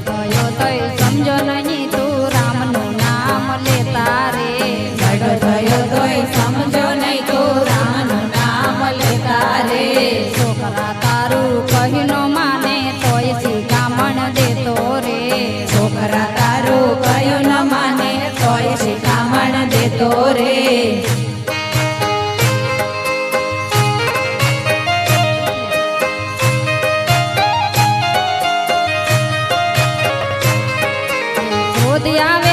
થયો તોય સમજો નહીં તું રામનું નામ લેતા રે લાડો થયો તોય સમજો નહીં તું રામનું નામ લેતા રે છોકરા તારું કહીનો માને તોય શિખામણ દેતો રે છોકરા તારું કયું ન માને તોય શિખામણ દેતો રે ક્રોધ આવે